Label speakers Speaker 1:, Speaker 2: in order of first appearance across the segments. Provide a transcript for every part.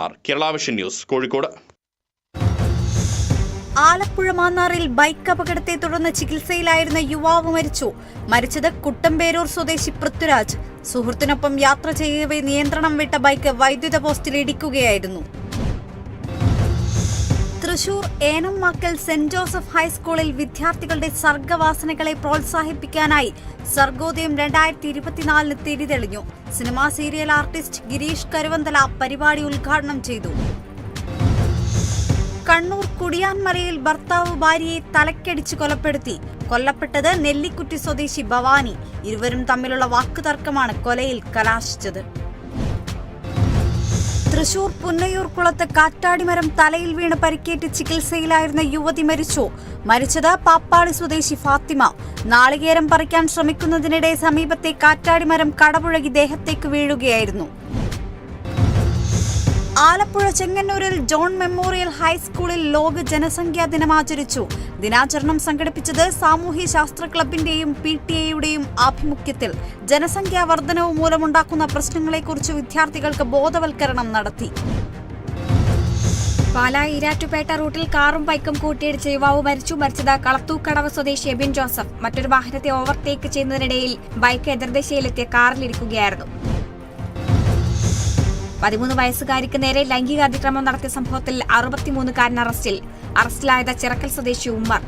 Speaker 1: Kumar, Kerala vision news, Kozhikode.
Speaker 2: Alappuzha മാന്നാറിൽ bike അപകടത്തെ തുടർന്ന് ചികിത്സയിലായിരുന്ന യുവാവ് മരിച്ചു. മരിച്ചത് കുട്ടമ്പേരൂർ സ്വദേശി പൃഥ്വിരാജ്. സുഹൃത്തിനൊപ്പം യാത്ര ചെയ്യവേ നിയന്ത്രണം വിട്ട ബൈക്ക് വൈദ്യുത പോസ്റ്റിൽ ഇടിക്കുകയായിരുന്നു. തൃശൂർ ഏനംമാക്കൽ സെന്റ് ജോസഫ് ഹൈസ്കൂളിൽ വിദ്യാർത്ഥികളുടെ സർഗവാസനകളെ പ്രോത്സാഹിപ്പിക്കാനായി സർഗോദയം 2024 തിരിതെളിഞ്ഞു. Cinema serial artist Girish Karuvanthala പരിപാടി ഉദ്ഘാടനം ചെയ്തു. കണ്ണൂർ കുടിയാൻമലയിൽ ഭർത്താവ് ഭാര്യയെ തലക്കടിച്ച് കൊലപ്പെടുത്തി. കൊല്ലപ്പെട്ടത് നെല്ലിക്കുറ്റി സ്വദേശി ഭവാനി. ഇരുവരും തമ്മിലുള്ള വാക്കുതർക്കമാണ് കൊലയിൽ കലാശിച്ചത്. തൃശൂർ പുന്നയൂർക്കുളത്ത് കാറ്റാടിമരം തലയിൽ വീണ് പരിക്കേറ്റ് ചികിത്സയിലായിരുന്ന യുവതി മരിച്ചു. മരിച്ചത് പാപ്പാളി സ്വദേശി ഫാത്തിമ. നാളികേരം പറിക്കാൻ ശ്രമിക്കുന്നതിനിടെ സമീപത്തെ കാറ്റാടിമരം കടപുഴകി ദേഹത്തേക്ക് വീഴുകയായിരുന്നു. ആലപ്പുഴ ചെങ്ങന്നൂരിൽ ജോൺ മെമ്മോറിയൽ ഹൈസ്കൂളിൽ ലോക ജനസംഖ്യാ ദിനം ആചരിച്ചു. ദിനാചരണം സംഘടിപ്പിച്ചത് സാമൂഹ്യ ശാസ്ത്ര ക്ലബിന്റെയും PTA-യുടെയും ആഭിമുഖ്യത്തിൽ. ജനസംഖ്യാ വർധനവ് മൂലമുണ്ടാക്കുന്ന പ്രശ്നങ്ങളെക്കുറിച്ച് വിദ്യാർത്ഥികൾക്ക് ബോധവൽക്കരണം നടത്തി.
Speaker 3: പാലാ ഈരാറ്റുപേട്ട റൂട്ടിൽ കാറും ബൈക്കും കൂട്ടിയിടിച്ച യുവാവ് മരിച്ചു. മരിച്ചത് കളത്തൂക്കടവ് സ്വദേശി എബിൻ ജോസഫ്. മറ്റൊരു വാഹനത്തെ ഓവർടേക്ക് ചെയ്യുന്നതിനിടയിൽ ബൈക്ക് എതിർദിശയിലെത്തിയ കാറിലിരിക്കുകയായിരുന്നു. 13 വയസ്സുകാരിക്ക് നേരെ ലൈംഗിക അതിക്രമം നടത്തിയ സംഭവത്തിൽ 63കാരൻ അറസ്റ്റിലായത് ചിറക്കൽ സ്വദേശി ഉമ്മർ.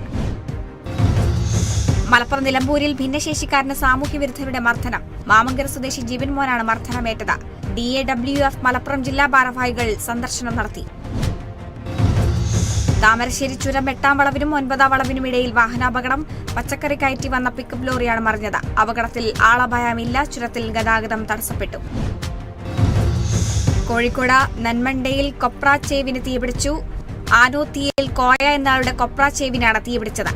Speaker 3: മലപ്പുറം നിലമ്പൂരിൽ ഭിന്നശേഷിക്കാരന് സാമൂഹ്യവിരുദ്ധരുടെ മർദ്ദനം. മാമങ്കര സ്വദേശി ജിബിൻ മോനാണ് മർദ്ദനമേറ്റത്. DAWF മലപ്പുറം ജില്ലാ ഭാരവാഹികൾ സന്ദർശനം നടത്തി. താമരശ്ശേരി ചുരം 8-ാം വളവിനും 9-ാം വളവിനും ഇടയിൽ വാഹനാപകടം. പച്ചക്കറി കയറ്റി വന്ന പിക്കപ്പ് ലോറിയാണ് മറിഞ്ഞത്. അപകടത്തിൽ ആളപായമില്ല. ചുരത്തിൽ ഗതാഗതം തടസ്സപ്പെട്ടു. കോഴിക്കോട് നന്മണ്ടയിൽ കൊപ്രാച്ചേവിന് തീപിടിച്ചു. ആനോത്തിയിൽ കോയ എന്നയാളുടെ കൊപ്രാച്ചേവിനാണ് തീപിടിച്ചത്.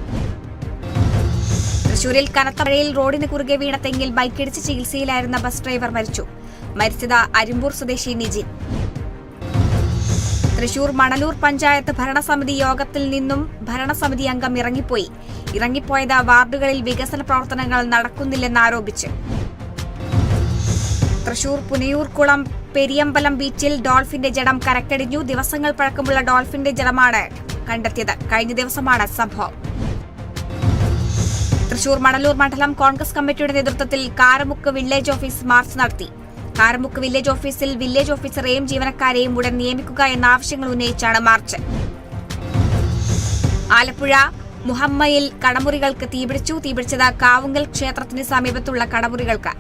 Speaker 3: തൃശൂരിൽ കനത്ത മഴയിൽ റോഡിന് കുറുകെ വീണ തെങ്ങിൽ ബൈക്കിടിച്ച് ചികിത്സയിലായിരുന്ന ബസ് ഡ്രൈവർ മരിച്ചു. മരിച്ചത് അരിമ്പൂർ സ്വദേശി നിജിൻ. തൃശൂർ മണലൂർ പഞ്ചായത്ത് ഭരണസമിതി യോഗത്തിൽ നിന്നും ഭരണസമിതി അംഗം ഇറങ്ങിപ്പോയത് വാർഡുകളിൽ വികസന പ്രവർത്തനങ്ങൾ നടക്കുന്നില്ലെന്നാരോപിച്ച്. തൃശൂർ പുനയൂർക്കുളം പെരിയമ്പലം ബീച്ചിൽ ഡോൾഫിന്റെ ജഡം കരക്കടിഞ്ഞു. ദിവസങ്ങൾ പഴക്കമുള്ള ഡോൾഫിന്റെ ജഡമാണ് കണ്ടെത്തിയത്. കഴിഞ്ഞ ദിവസമാണ് സംഭവം. തൃശൂർ മണലൂർ മണ്ഡലം കോൺഗ്രസ് കമ്മിറ്റിയുടെ നേതൃത്വത്തിൽ കാരമുക്ക് വില്ലേജ് ഓഫീസ് മാർച്ച് നടത്തി. കാരമുക്ക് വില്ലേജ് ഓഫീസിൽ വില്ലേജ് ഓഫീസറെയും ജീവനക്കാരെയും ഉടൻ നിയമിക്കുക എന്ന ആവശ്യങ്ങൾ ഉന്നയിച്ചാണ് മാർച്ച്. ആലപ്പുഴ മുഹമ്മയിൽ കടമുറികൾക്ക് തീപിടിച്ചത് കാവുങ്കൽ ക്ഷേത്രത്തിന് സമീപത്തുള്ള കടമുറികൾക്ക്.